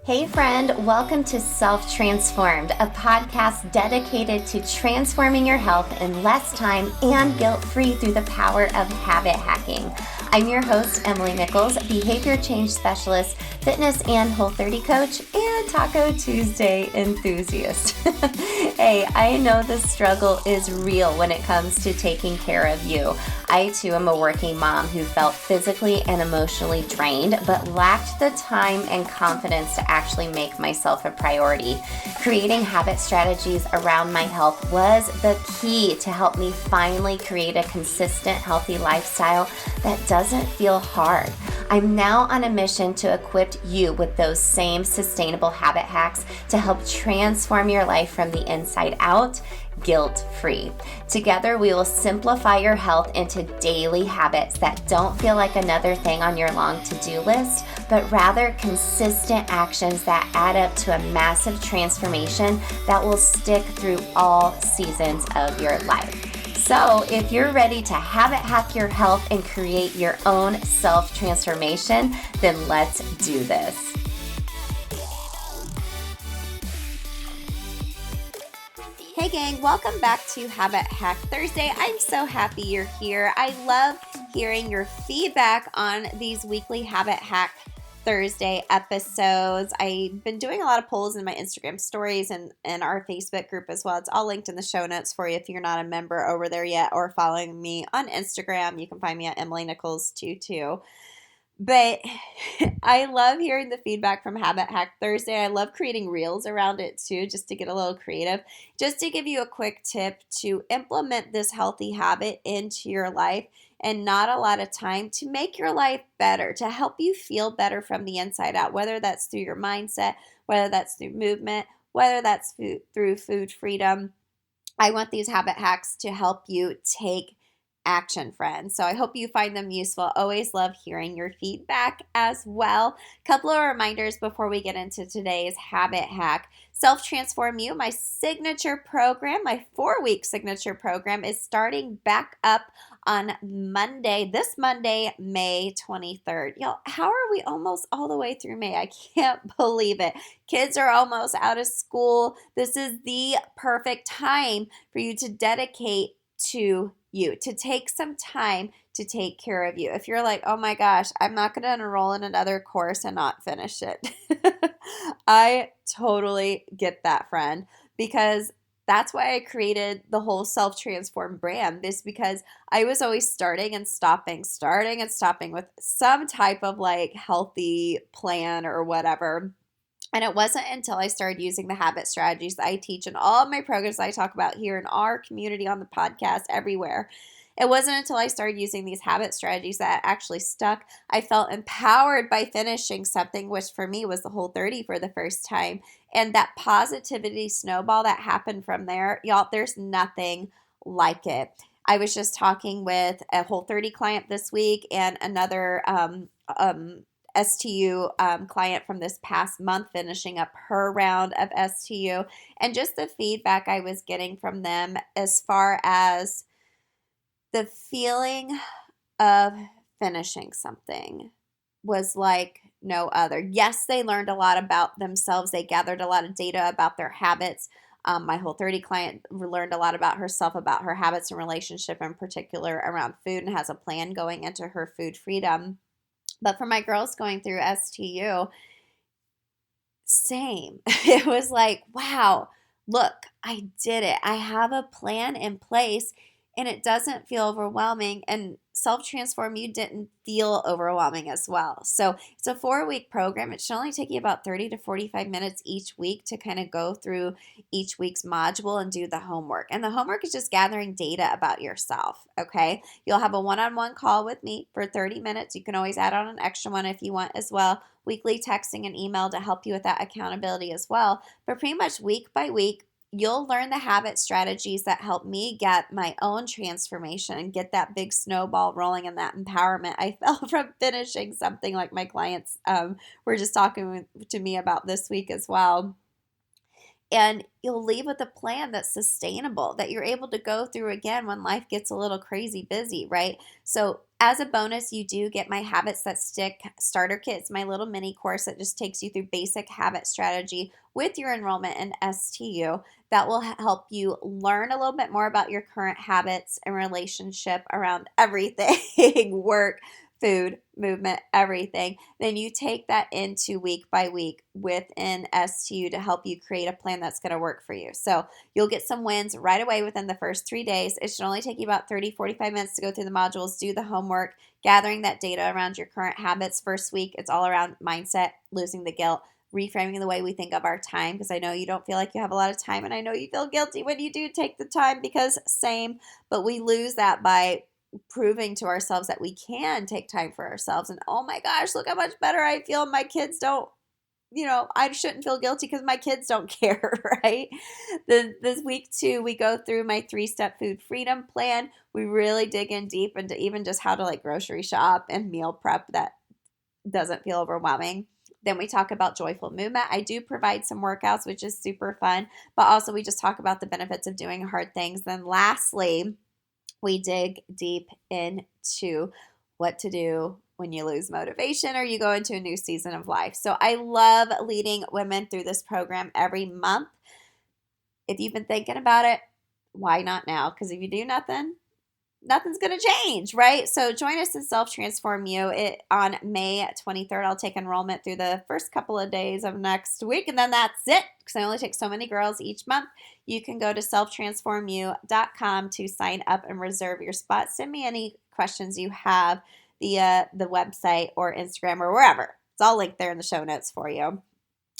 Hey friend, welcome to Self-Transformed, a podcast dedicated to transforming your health in less time and guilt-free through the power of habit hacking. I'm your host, Emily Nichols, behavior change specialist, fitness and Whole30 coach, and Taco Tuesday enthusiast. Hey, I know the struggle is real when it comes to taking care of you. I too am a working mom who felt physically and emotionally drained, but lacked the time and confidence to actually make myself a priority. Creating habit strategies around my health was the key to help me finally create a consistent, healthy lifestyle that doesn't feel hard. I'm now on a mission to equip you with those same sustainable habit hacks to help transform your life from the inside out, guilt-free. Together, we will simplify your health into daily habits that don't feel like another thing on your long to-do list, but rather consistent actions that add up to a massive transformation that will stick through all seasons of your life. So if you're ready to habit hack your health and create your own self-transformation, then let's do this. Hey gang, welcome back to Habit Hack Thursday. I'm so happy you're here. I love hearing your feedback on these weekly Habit Hack Thursday episodes. I've been doing a lot of polls in my Instagram stories and our Facebook group as well. It's all linked in the show notes for you if you're not a member over there yet or following me on Instagram. You can find me at Emily Nichols 22. But I love hearing the feedback from Habit Hack Thursday. I love creating reels around it too, just to get a little creative. Just to give you a quick tip to implement this healthy habit into your life and not a lot of time to make your life better, to help you feel better from the inside out, whether that's through your mindset, whether that's through movement, whether that's through food freedom. I want these habit hacks to help you take action, friends. So I hope you find them useful. Always love hearing your feedback as well. Couple of reminders before we get into today's habit hack. Self-Transform You, my signature program, my 4-week signature program is starting back up on Monday, this Monday, May 23rd. Y'all, how are we almost all the way through May? I can't believe it. Kids are almost out of school. This is the perfect time for you to dedicate to you, to take some time to take care of you. If you're like, oh my gosh, I'm not going to enroll in another course and not finish it. I totally get that, friend, because that's why I created the whole Self-Transform brand. This because I was always starting and stopping with some type of like healthy plan or whatever. And it wasn't until I started using the habit strategies that I teach in all of my programs that I talk about here in our community on the podcast everywhere. It wasn't until I started using these habit strategies that actually stuck. I felt empowered by finishing something, which for me was the Whole30 for the first time. And that positivity snowball that happened from there, y'all, there's nothing like it. I was just talking with a Whole30 client this week and another STU client from this past month finishing up her round of STU, and just the feedback I was getting from them as far as the feeling of finishing something was like no other. Yes, they learned a lot about themselves. They gathered a lot of data about their habits. My Whole30 client learned a lot about herself, about her habits and relationship in particular around food, and has a plan going into her food freedom. But for my girls going through STU, same. It was like, wow, look, I did it. I have a plan in place and it doesn't feel overwhelming. And Self-Transform You didn't feel overwhelming as well. So it's a 4-week program. It should only take you about 30 to 45 minutes each week to kind of go through each week's module and do the homework. And the homework is just gathering data about yourself, okay? You'll have a one-on-one call with me for 30 minutes. You can always add on an extra one if you want as well. Weekly texting and email to help you with that accountability as well. But pretty much week by week, you'll learn the habit strategies that help me get my own transformation and get that big snowball rolling and that empowerment I felt from finishing something, like my clients were just talking to me about this week as well. And you'll leave with a plan that's sustainable, that you're able to go through again when life gets a little crazy busy, right? So, as a bonus, you do get my Habits That Stick starter kit. It's my little mini course that just takes you through basic habit strategy with your enrollment in STU that will help you learn a little bit more about your current habits and relationship around everything work, food, movement, everything. Then you take that into week by week within STU to help you create a plan that's going to work for you. So you'll get some wins right away within the first 3 days. It should only take you about 30-45 minutes to go through the modules, do the homework, gathering that data around your current habits. First week, it's all around mindset, losing the guilt, reframing the way we think of our time, because I know you don't feel like you have a lot of time, and I know you feel guilty when you do take the time, because same, but we lose that by proving to ourselves that we can take time for ourselves. And oh my gosh, look how much better I feel. My kids don't, I shouldn't feel guilty because my kids don't care, right? This week 2, we go through my 3-step food freedom plan. We really dig in deep into even just how to like grocery shop and meal prep that doesn't feel overwhelming. Then we talk about joyful movement. I do provide some workouts, which is super fun, but also we just talk about the benefits of doing hard things. Then lastly, we dig deep into what to do when you lose motivation or you go into a new season of life. So I love leading women through this program every month. If you've been thinking about it, why not now? Because if you do nothing, nothing's going to change, right? So join us in Self Transform You. On May 23rd, I'll take enrollment through the first couple of days of next week, and then that's it, because I only take so many girls each month. You can go to selftransformyou.com to sign up and reserve your spot. Send me any questions you have via the website or Instagram or wherever. It's all linked there in the show notes for you.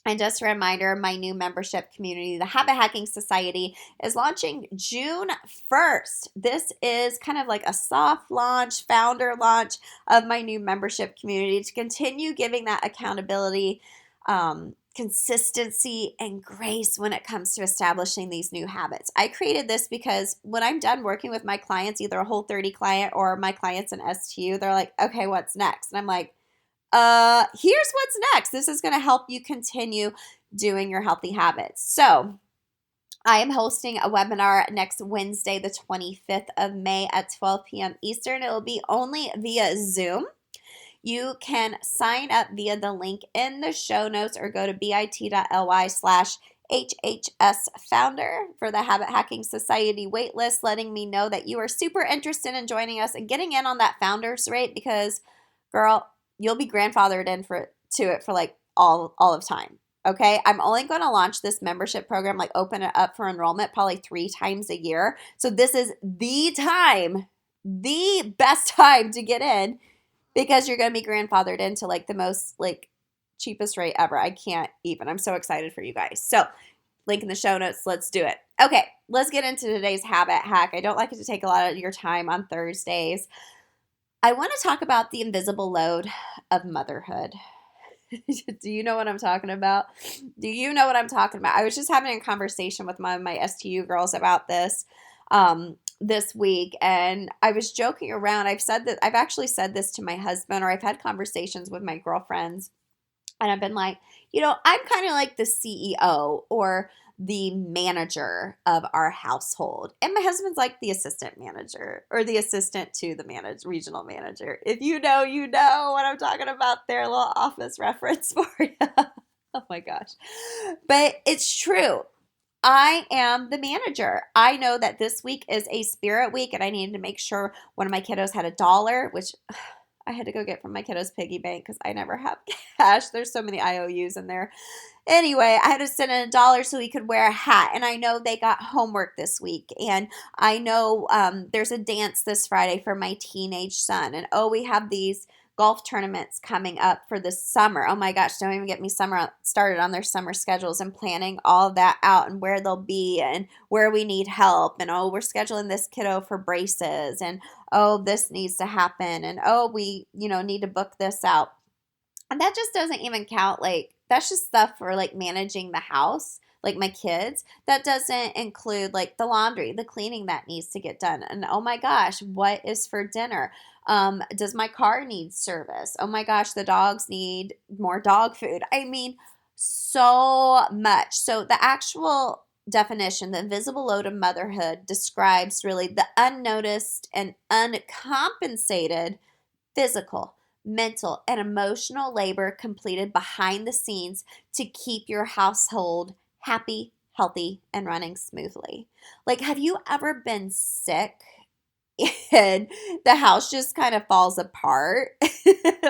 And just a reminder, my new membership community, the Habit Hacking Society, is launching June 1st. This is kind of like a soft launch, founder launch of my new membership community to continue giving that accountability, consistency, and grace when it comes to establishing these new habits. I created this because when I'm done working with my clients, either a Whole30 client or my clients in STU, they're like, okay, what's next? And I'm like, here's what's next. This is going to help you continue doing your healthy habits. So I am hosting a webinar next Wednesday, the 25th of May at 12 p.m. Eastern. It will be only via Zoom. You can sign up via the link in the show notes or go to bit.ly/HHS founder for the Habit Hacking Society waitlist, letting me know that you are super interested in joining us and getting in on that founders rate, because girl, you'll be grandfathered in to it for like all of time. Okay, I'm only going to launch this membership program, like open it up for enrollment probably 3 times a year. So this is the best time to get in, because you're going to be grandfathered into like the most like cheapest rate ever. I can't even. I'm so excited for you guys. So link in the show notes. Let's do it. Okay, let's get into today's habit hack. I don't like it to take a lot of your time on Thursdays. I want to talk about the invisible load of motherhood. Do you know what I'm talking about? Do you know what I'm talking about? I was just having a conversation with my STU girls about this this week, and I was joking around. I've actually said this to my husband, or I've had conversations with my girlfriends, and I've been like, I'm kind of like the CEO or the manager of our household. And my husband's like the assistant manager, or the assistant to the regional manager. If you know what I'm talking about there. A little office reference for you. Oh my gosh. But it's true. I am the manager. I know that this week is a spirit week, and I needed to make sure one of my kiddos had $1, which I had to go get from my kiddos' piggy bank because I never have cash. There's so many IOUs in there. Anyway, I had to send in $1 so he could wear a hat. And I know they got homework this week. And I know there's a dance this Friday for my teenage son. And we have these golf tournaments coming up for the summer. Oh my gosh, don't even get me started on their summer schedules and planning all of that out and where they'll be and where we need help. And we're scheduling this kiddo for braces, and this needs to happen, and we need to book this out. And that just doesn't even count, like that's just stuff for like managing the house, like my kids. That doesn't include like the laundry, the cleaning that needs to get done. And oh my gosh, what is for dinner? Does my car need service? Oh my gosh, the dogs need more dog food. I mean, so much. So the actual definition, the invisible load of motherhood, describes really the unnoticed and uncompensated physical, mental, and emotional labor completed behind the scenes to keep your household happy, healthy, and running smoothly. Like, have you ever been sick and the house just kind of falls apart?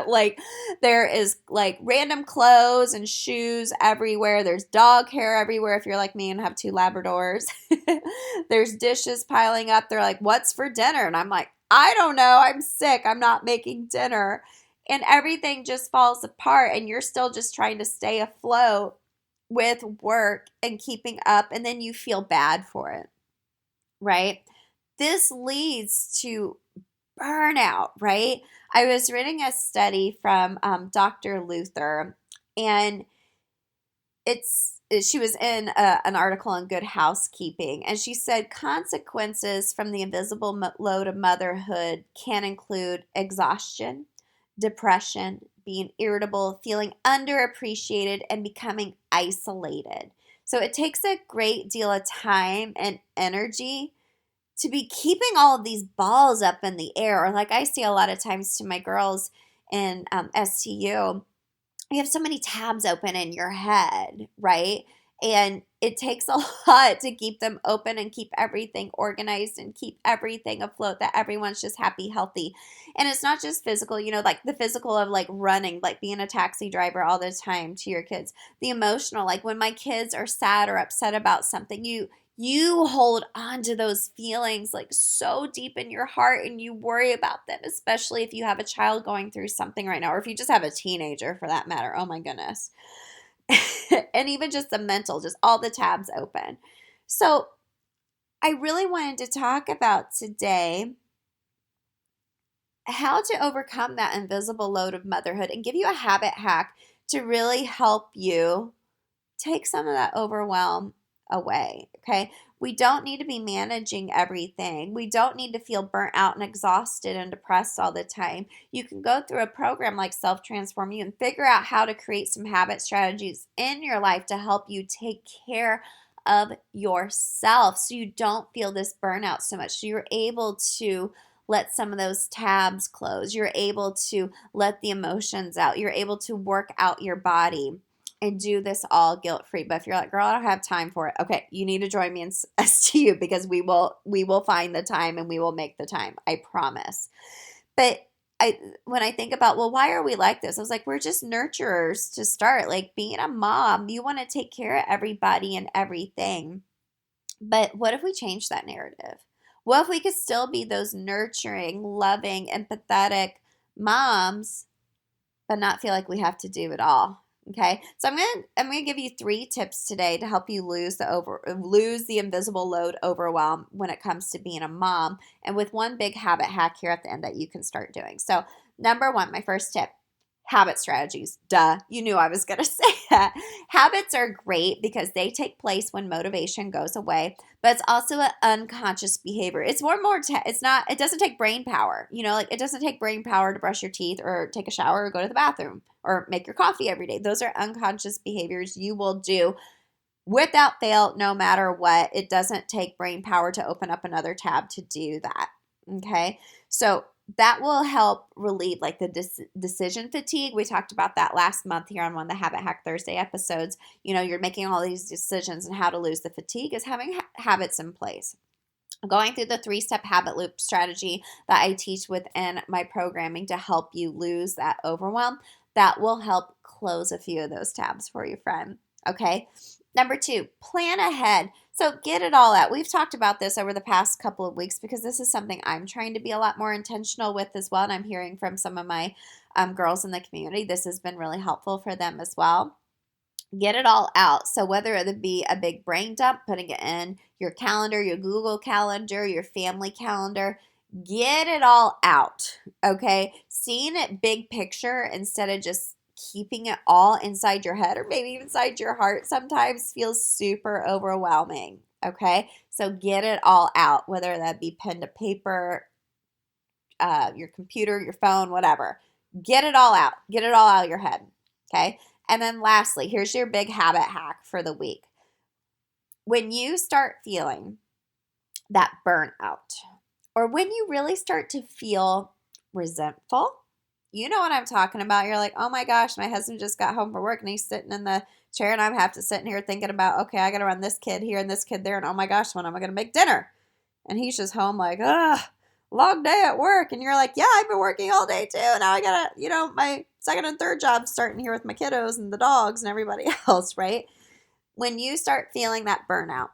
Like, there is like random clothes and shoes everywhere. There's dog hair everywhere if you're like me and have two Labradors. There's dishes piling up. They're like, what's for dinner? And I'm like, I don't know. I'm sick. I'm not making dinner. And everything just falls apart, and you're still just trying to stay afloat with work and keeping up, and then you feel bad for it, right? This leads to burnout, right? I was reading a study from Dr. Luther, and she was in an article on good housekeeping, and she said consequences from the invisible load of motherhood can include exhaustion, depression, being irritable, feeling underappreciated, and becoming isolated. So it takes a great deal of time and energy to be keeping all of these balls up in the air. Or like I see a lot of times to my girls in STU, you have so many tabs open in your head, right? And it takes a lot to keep them open and keep everything organized and keep everything afloat, that everyone's just happy, healthy. And it's not just physical, like the physical of like running, like being a taxi driver all the time to your kids. The emotional, like when my kids are sad or upset about something, you hold on to those feelings like so deep in your heart, and you worry about them, especially if you have a child going through something right now, or if you just have a teenager for that matter. Oh my goodness. And even just the mental, just all the tabs open. So I really wanted to talk about today how to overcome that invisible load of motherhood and give you a habit hack to really help you take some of that overwhelm away, okay? We don't need to be managing everything. We don't need to feel burnt out and exhausted and depressed all the time. You can go through a program like Self Transform You and figure out how to create some habit strategies in your life to help you take care of yourself so you don't feel this burnout so much. So you're able to let some of those tabs close. You're able to let the emotions out. You're able to work out your body and do this all guilt-free. But if you're like, girl, I don't have time for it, okay, you need to join me in STU, because we will find the time and we will make the time. I promise. But when I think about, well, why are we like this? I was like, we're just nurturers to start. Like being a mom, you want to take care of everybody and everything. But what if we change that narrative? What if we could still be those nurturing, loving, empathetic moms, but not feel like we have to do it all? Okay, so I'm gonna give you 3 tips today to help you lose the invisible load overwhelm when it comes to being a mom, and with one big habit hack here at the end that you can start doing. So number 1, my first tip: habit strategies. Duh, you knew I was gonna say that. Habits are great because they take place when motivation goes away, but it's also an unconscious behavior. It's it's not, it doesn't take brain power. Like it doesn't take brain power to brush your teeth or take a shower or go to the bathroom or make your coffee every day. Those are unconscious behaviors you will do without fail, no matter what. It doesn't take brain power to open up another tab to do that. Okay, so that will help relieve like the decision fatigue. We talked about that last month here on one of the Habit Hack Thursday episodes. You're making all these decisions, and how to lose the fatigue is having habits in place. Going through the 3-step habit loop strategy that I teach within my programming to help you lose that overwhelm, that will help close a few of those tabs for you, friend. Okay. Number 2, plan ahead. So get it all out. We've talked about this over the past couple of weeks because this is something I'm trying to be a lot more intentional with as well. And I'm hearing from some of my girls in the community, this has been really helpful for them as well. Get it all out. So whether it be a big brain dump, putting it in your calendar, your Google Calendar, your family calendar, get it all out, okay? Seeing it big picture instead of just keeping it all inside your head or maybe even inside your heart sometimes feels super overwhelming, okay? So get it all out, whether that be pen to paper, your computer, your phone, whatever. Get it all out. Get it all out of your head, okay? And then lastly, here's your big habit hack for the week. When you start feeling that burnout, or when you really start to feel resentful, you know what I'm talking about. You're like, oh my gosh, my husband just got home from work and he's sitting in the chair and I have to sit in here thinking about, okay, I got to run this kid here and this kid there. And oh my gosh, when am I going to make dinner? And he's just home like, long day at work. And you're like, yeah, I've been working all day too. Now I got to, my second and third job starting here with my kiddos and the dogs and everybody else, right? When you start feeling that burnout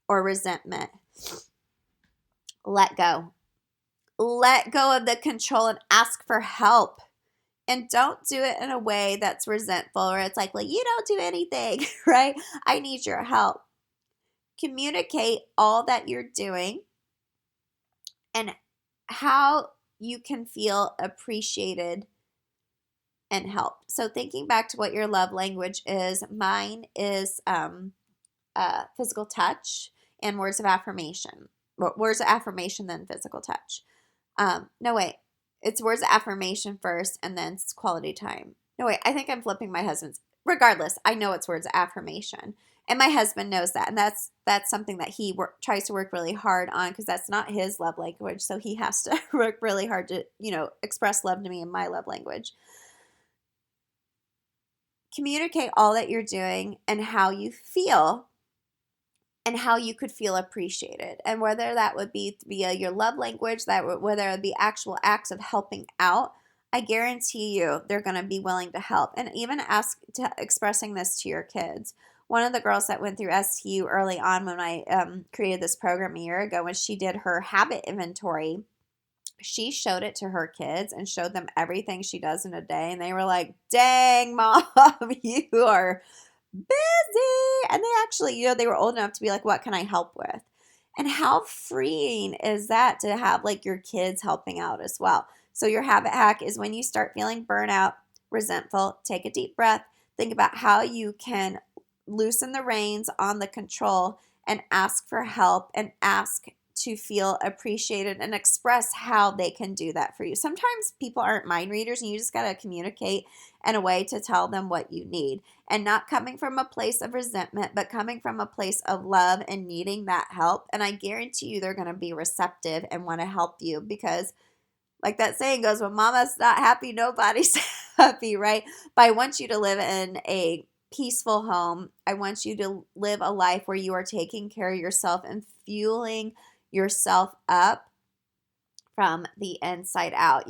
or resentment, let go. Let go of the control and ask for help. And don't do it in a way that's resentful or it's like, well, you don't do anything, right? I need your help. Communicate all that you're doing and how you can feel appreciated and helped. So thinking back to what your love language is, mine is physical touch and words of affirmation. Words of affirmation, then physical touch. No, wait. It's words of affirmation first and then it's quality time. No, wait. I think I'm flipping my husband's. Regardless, I know it's words of affirmation. And my husband knows that. And that's something that he tries to work really hard on because that's not his love language. So he has to work really hard to, express love to me in my love language. Communicate all that you're doing and how you feel and how you could feel appreciated. And whether that would be via your love language, whether it would be actual acts of helping out, I guarantee you they're going to be willing to help. And even expressing this to your kids. One of the girls that went through STU early on when I created this program a year ago, when she did her habit inventory, she showed it to her kids and showed them everything she does in a day. And they were like, dang, Mom, you are busy. And they actually, they were old enough to be like, what can I help with? And how freeing is that to have like your kids helping out as well? So your habit hack is when you start feeling burnout, resentful, take a deep breath, think about how you can loosen the reins on the control and ask for help and ask to feel appreciated and express how they can do that for you. Sometimes people aren't mind readers and you just got to communicate in a way to tell them what you need, and not coming from a place of resentment, but coming from a place of love and needing that help. And I guarantee you they're going to be receptive and want to help you because like that saying goes, when mama's not happy, nobody's happy, right? But I want you to live in a peaceful home. I want you to live a life where you are taking care of yourself and fueling yourself up from the inside out.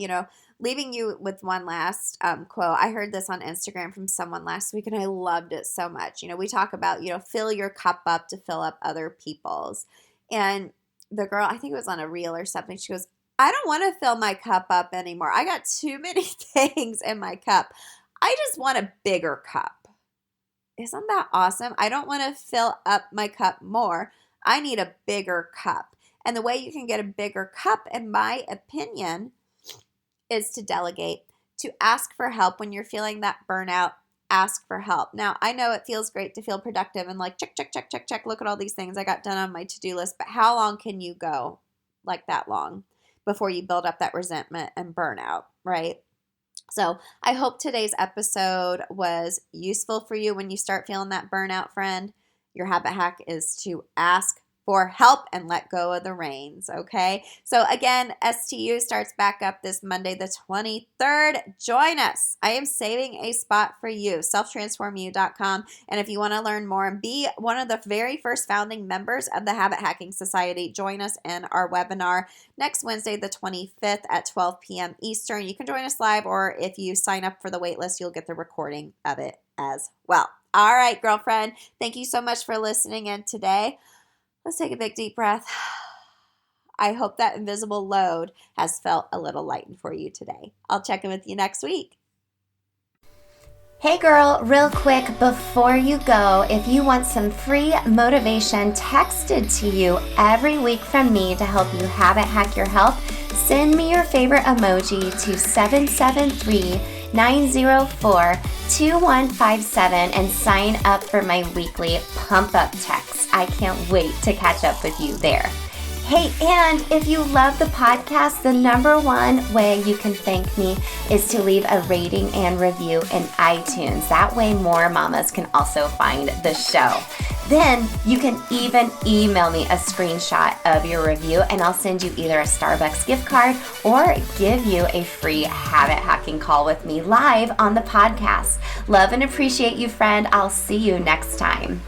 Leaving you with one last quote. I heard this on Instagram from someone last week and I loved it so much. We talk about, fill your cup up to fill up other people's. And the girl, I think it was on a reel or something, she goes, I don't want to fill my cup up anymore. I got too many things in my cup. I just want a bigger cup. Isn't that awesome? I don't want to fill up my cup more. I need a bigger cup. And the way you can get a bigger cup, in my opinion, is to delegate, to ask for help when you're feeling that burnout. Ask for help. Now, I know it feels great to feel productive and like, check, check, check, check, check. Look at all these things I got done on my to-do list. But how long can you go like that long before you build up that resentment and burnout, right? So I hope today's episode was useful for you when you start feeling that burnout, friend. Your habit hack is to ask for help and let go of the reins, okay? So again, STU starts back up this Monday the 23rd. Join us. I am saving a spot for you, selftransformu.com. And if you want to learn more and be one of the very first founding members of the Habit Hacking Society, join us in our webinar next Wednesday the 25th at 12 p.m. Eastern. You can join us live, or if you sign up for the waitlist, you'll get the recording of it as well. All right, girlfriend, thank you so much for listening in today. Let's take a big deep breath. I hope that invisible load has felt a little lightened for you today. I'll check in with you next week. Hey girl, real quick before you go, if you want some free motivation texted to you every week from me to help you habit hack your health, send me your favorite emoji to 773-904-2157 and sign up for my weekly pump up text. I can't wait to catch up with you there. Hey, and if you love the podcast, the number one way you can thank me is to leave a rating and review in iTunes. That way more mamas can also find the show. Then you can even email me a screenshot of your review and I'll send you either a Starbucks gift card or give you a free habit hacking call with me live on the podcast. Love and appreciate you, friend. I'll see you next time.